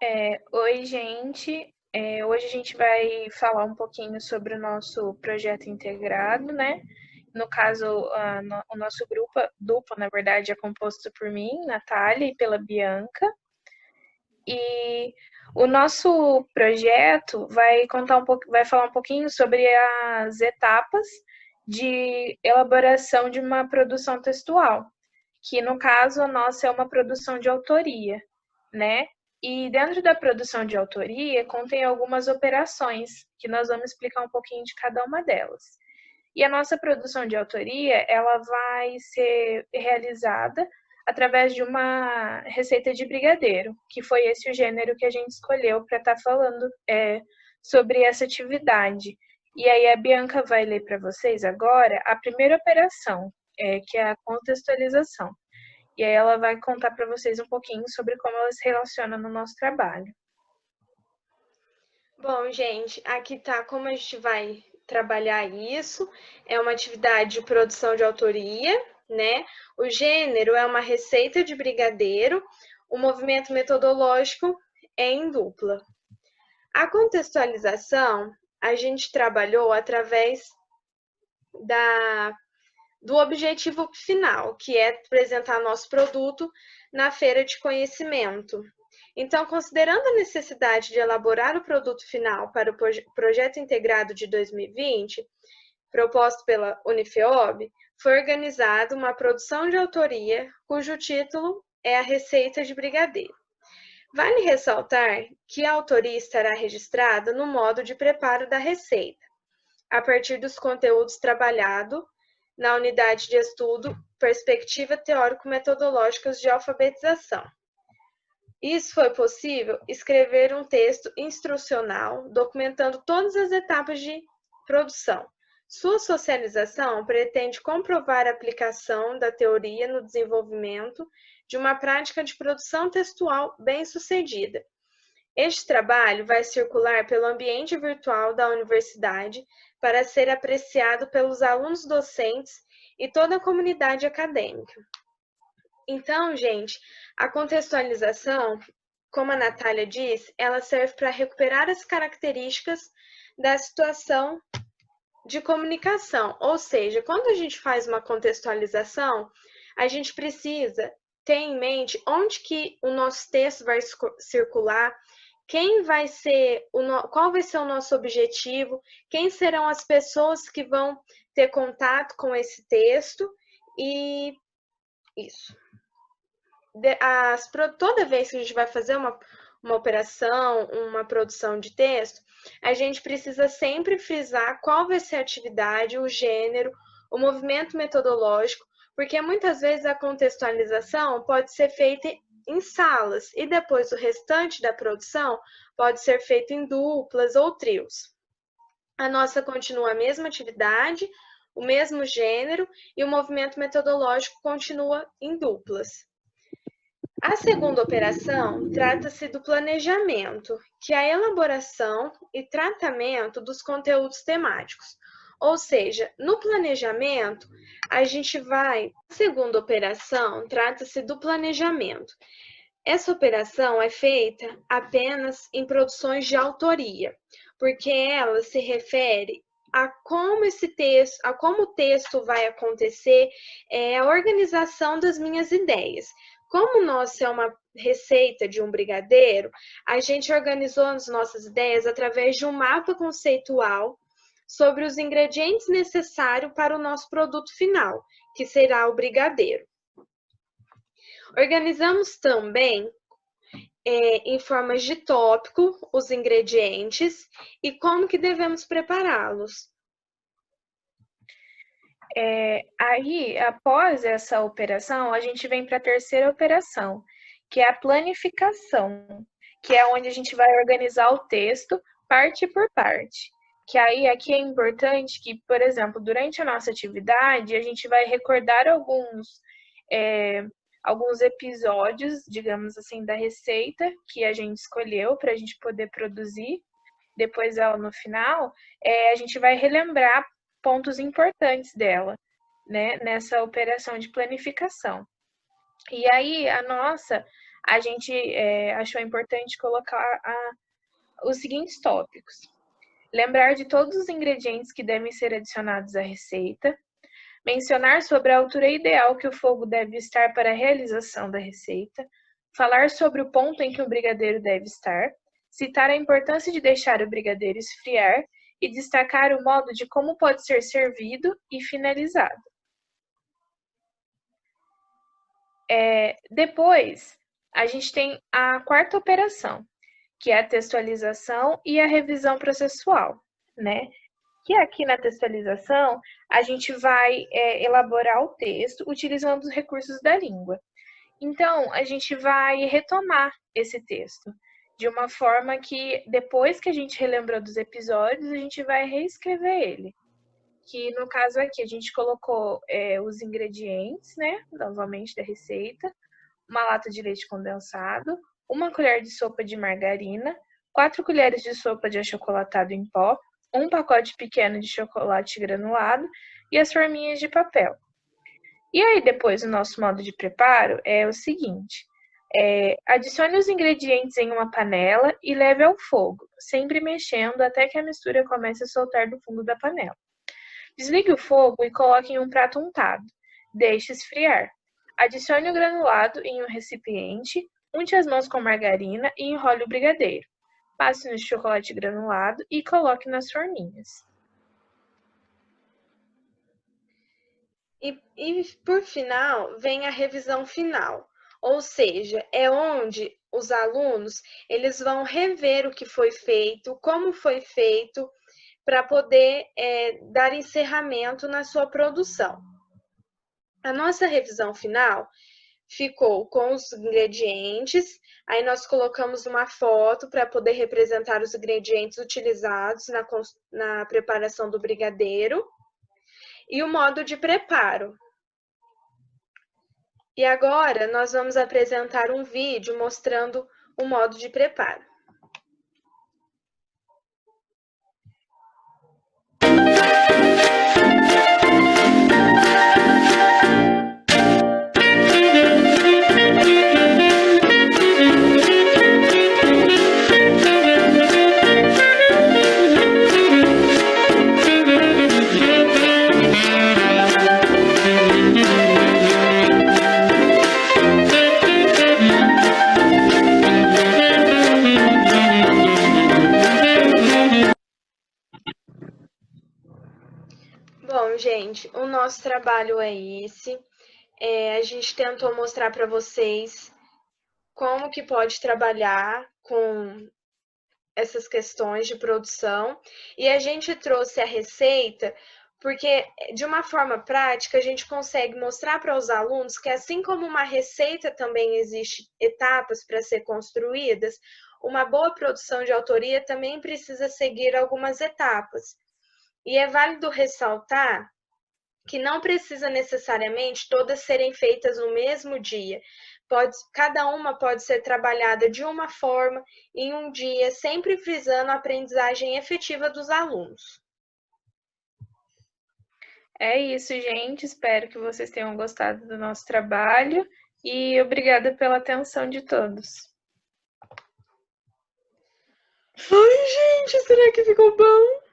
Oi, gente. Hoje a gente vai falar um pouquinho sobre o nosso projeto integrado, né? No caso, o nosso grupo duplo, na verdade, é composto por mim, Natália, e pela Bianca. E o nosso projeto vai contar vai falar um pouquinho sobre as etapas de elaboração de uma produção textual, que no caso a nossa é uma produção de autoria, né? E dentro da produção de autoria contém algumas operações que nós vamos explicar um pouquinho de cada uma delas. E a nossa produção de autoria, ela vai ser realizada através de uma receita de brigadeiro, que foi esse o gênero que a gente escolheu para estar falando sobre essa atividade. E aí a Bianca vai ler para vocês agora a primeira operação, que é a contextualização. E aí ela vai contar para vocês um pouquinho sobre como ela se relaciona no nosso trabalho. Bom, gente, aqui tá como a gente vai trabalhar isso. É uma atividade de produção de autoria, né? O gênero é uma receita de brigadeiro, o movimento metodológico é em dupla. A contextualização a gente trabalhou através da, do objetivo final, que é apresentar nosso produto na feira de conhecimento. Então, considerando a necessidade de elaborar o produto final para o projeto integrado de 2020, proposto pela Unifeob, foi organizada uma produção de autoria cujo título é a Receita de Brigadeiro. Vale ressaltar que a autoria estará registrada no modo de preparo da receita, a partir dos conteúdos trabalhados na unidade de estudo Perspectiva Teórico-Metodológicas de Alfabetização. Isso foi possível escrever um texto instrucional documentando todas as etapas de produção. Sua socialização pretende comprovar a aplicação da teoria no desenvolvimento de uma prática de produção textual bem-sucedida. Este trabalho vai circular pelo ambiente virtual da universidade para ser apreciado pelos alunos docentes e toda a comunidade acadêmica. Então, gente, a contextualização, como a Natália disse, ela serve para recuperar as características da situação de comunicação. Ou seja, quando a gente faz uma contextualização, a gente precisa ter em mente onde que o nosso texto vai circular, quem vai ser qual vai ser o nosso objetivo, quem serão as pessoas que vão ter contato com esse texto e isso. Toda vez que a gente vai fazer uma operação, uma produção de texto, a gente precisa sempre frisar qual vai ser a atividade, o gênero, o movimento metodológico, porque muitas vezes a contextualização pode ser feita em salas e depois o restante da produção pode ser feito em duplas ou trios. A nossa continua a mesma atividade, o mesmo gênero e o movimento metodológico continua em duplas. A segunda operação trata-se do planejamento, que é a elaboração e tratamento dos conteúdos temáticos. Ou seja, no planejamento, a segunda operação trata-se do planejamento. Essa operação é feita apenas em produções de autoria, porque ela se refere a como o texto vai acontecer, a organização das minhas ideias. Como nossa é uma receita de um brigadeiro, a gente organizou as nossas ideias através de um mapa conceitual sobre os ingredientes necessários para o nosso produto final, que será o brigadeiro. Organizamos também em formas de tópico os ingredientes e como que devemos prepará-los. Aí, após essa operação, a gente vem para a terceira operação, que é a planificação, que é onde a gente vai organizar o texto parte por parte. Que aí aqui é importante que, por exemplo, durante a nossa atividade, a gente vai recordar alguns episódios, digamos assim, da receita que a gente escolheu para a gente poder produzir. Depois ela no final, a gente vai relembrar pontos importantes dela, né, nessa operação de planificação. E aí a gente achou importante colocar os seguintes tópicos. Lembrar de todos os ingredientes que devem ser adicionados à receita, mencionar sobre a altura ideal que o fogo deve estar para a realização da receita, falar sobre o ponto em que o brigadeiro deve estar, citar a importância de deixar o brigadeiro esfriar e destacar o modo de como pode ser servido e finalizado. Depois, a gente tem a quarta operação, que é a textualização e a revisão processual, né? Que aqui na textualização, a gente vai elaborar o texto utilizando os recursos da língua. Então, a gente vai retomar esse texto de uma forma que, depois que a gente relembrou dos episódios, a gente vai reescrever ele. Que, no caso aqui, a gente colocou os ingredientes, né, novamente da receita, uma lata de leite condensado, 1 colher de sopa de margarina, 4 colheres de sopa de achocolatado em pó, 1 pacote pequeno de chocolate granulado e as forminhas de papel. E aí, depois, o nosso modo de preparo é o seguinte: adicione os ingredientes em uma panela e leve ao fogo, sempre mexendo até que a mistura comece a soltar do fundo da panela. Desligue o fogo e coloque em um prato untado. Deixe esfriar. Adicione o granulado em um recipiente, unte as mãos com margarina e enrole o brigadeiro. Passe no chocolate granulado e coloque nas forminhas. E por final, vem a revisão final, ou seja, é onde os alunos eles vão rever o que foi feito, como foi feito, para poder dar encerramento na sua produção. A nossa revisão final ficou com os ingredientes, aí nós colocamos uma foto para poder representar os ingredientes utilizados na preparação do brigadeiro e o modo de preparo. E agora nós vamos apresentar um vídeo mostrando o modo de preparo. Bom, gente, o nosso trabalho é esse. A gente tentou mostrar para vocês como que pode trabalhar com essas questões de produção. E a gente trouxe a receita porque, de uma forma prática, a gente consegue mostrar para os alunos que, assim como uma receita também existe etapas para ser construídas, uma boa produção de autoria também precisa seguir algumas etapas. E é válido ressaltar que não precisa necessariamente todas serem feitas no mesmo dia. Cada uma pode ser trabalhada de uma forma, em um dia, sempre frisando a aprendizagem efetiva dos alunos. É isso, gente. Espero que vocês tenham gostado do nosso trabalho e obrigada pela atenção de todos. Ai, gente, será que ficou bom?